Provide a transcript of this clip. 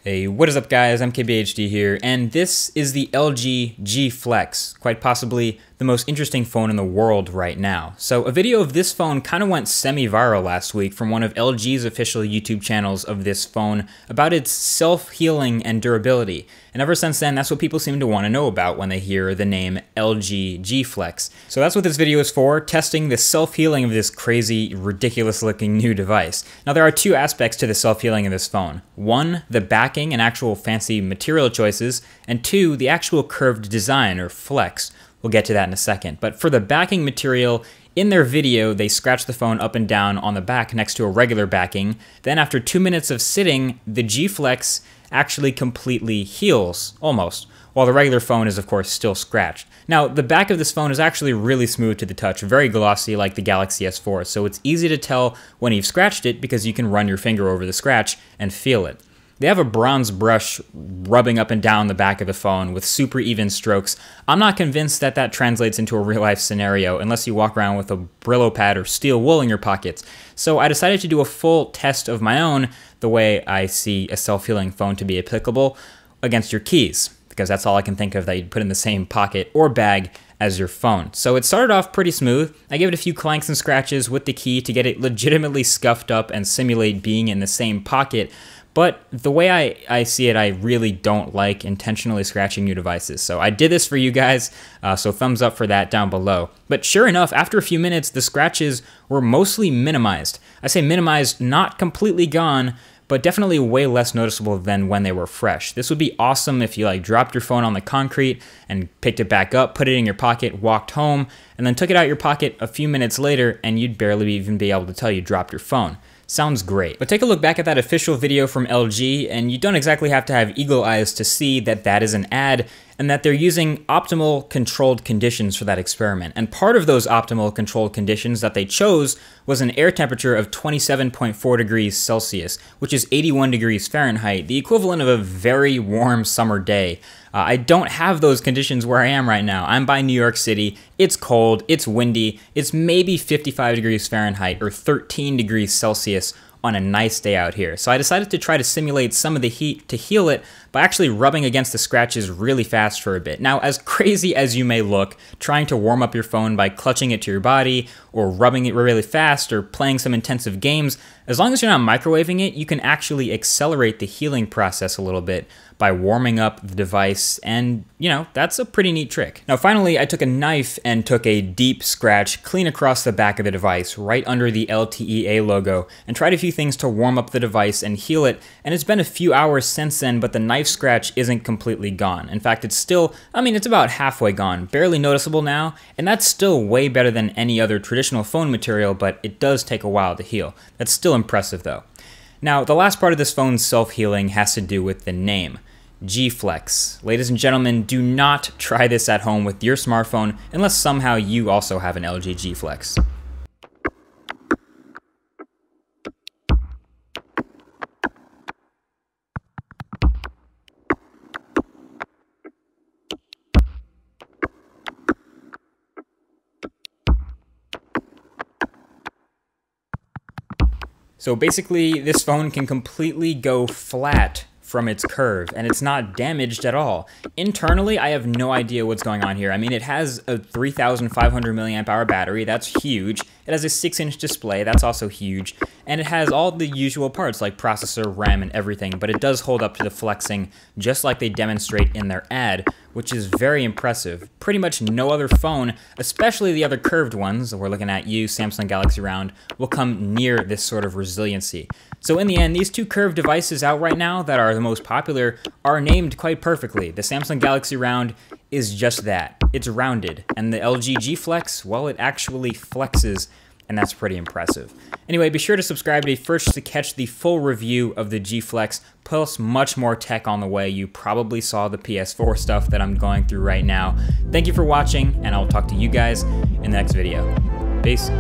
Hey, what is up guys, I'm KBHD here, and this is the LG G Flex, quite possibly the most interesting phone in the world right now. So a video of this phone kind of went semi-viral last week from one of LG's official YouTube channels of this phone about its self-healing and durability. And ever since then, that's what people seem to want to know about when they hear the name LG G Flex. So that's what this video is for, testing the self-healing of this crazy, ridiculous-looking new device. Now there are two aspects to the self-healing of this phone. One, the backing and actual fancy material choices, and two, the actual curved design, or flex. We'll get to that in a second. But for the backing material, in their video, they scratch the phone up and down on the back next to a regular backing. Then after 2 minutes of sitting, the G Flex actually completely heals, almost, while the regular phone is of course still scratched. Now, the back of this phone is actually really smooth to the touch, very glossy like the Galaxy S4, so it's easy to tell when you've scratched it because you can run your finger over the scratch and feel it. They have a bronze brush rubbing up and down the back of the phone with super even strokes. I'm not convinced that that translates into a real-life scenario unless you walk around with a Brillo pad or steel wool in your pockets. So I decided to do a full test of my own, the way I see a self-healing phone to be applicable, against your keys, because that's all I can think of that you'd put in the same pocket or bag as your phone. So it started off pretty smooth. I gave it a few clanks and scratches with the key to get it legitimately scuffed up and simulate being in the same pocket. But the way I see it, I really don't like intentionally scratching new devices. So I did this for you guys, so thumbs up for that down below. But sure enough, after a few minutes, the scratches were mostly minimized. I say minimized, not completely gone, but definitely way less noticeable than when they were fresh. This would be awesome if you dropped your phone on the concrete and picked it back up, put it in your pocket, walked home, and then took it out of your pocket a few minutes later, and you'd barely even be able to tell you dropped your phone. Sounds great. But take a look back at that official video from LG, and you don't exactly have to have eagle eyes to see that that is an ad and that they're using optimal controlled conditions for that experiment. And part of those optimal controlled conditions that they chose was an air temperature of 27.4 degrees Celsius, which is 81 degrees Fahrenheit, the equivalent of a very warm summer day. I don't have those conditions where I am right now. I'm by New York City. It's cold, it's windy, it's maybe 55 degrees Fahrenheit or 13 degrees Celsius on a nice day out here. So I decided to try to simulate some of the heat to heal it by actually rubbing against the scratches really fast for a bit. Now, as crazy as you may look, trying to warm up your phone by clutching it to your body or rubbing it really fast or playing some intensive games, as long as you're not microwaving it, you can actually accelerate the healing process a little bit by warming up the device, and that's a pretty neat trick. Now finally, I took a knife and took a deep scratch clean across the back of the device, right under the LTE-A logo, and tried a few things to warm up the device and heal it, and it's been a few hours since then, but the knife scratch isn't completely gone. In fact, it's still, it's about halfway gone, barely noticeable now, and that's still way better than any other traditional phone material, but it does take a while to heal. That's still impressive though. Now, the last part of this phone's self-healing has to do with the name. G Flex. Ladies and gentlemen, do not try this at home with your smartphone unless somehow you also have an LG G Flex. So basically, this phone can completely go flat from its curve, and it's not damaged at all. Internally, I have no idea what's going on here. It has a 3,500 milliamp hour battery, that's huge. It has a 6-inch display, that's also huge. And it has all the usual parts like processor, RAM, and everything, but it does hold up to the flexing just like they demonstrate in their ad, which is very impressive. Pretty much no other phone, especially the other curved ones that we're looking at, Samsung Galaxy Round, will come near this sort of resiliency. So in the end, these two curved devices out right now that are the most popular are named quite perfectly. The Samsung Galaxy Round is just that. It's rounded. And the LG G Flex, well, it actually flexes, and that's pretty impressive. Anyway, be sure to subscribe to be first to catch the full review of the G Flex, plus much more tech on the way. You probably saw the PS4 stuff that I'm going through right now. Thank you for watching, and I'll talk to you guys in the next video. Peace.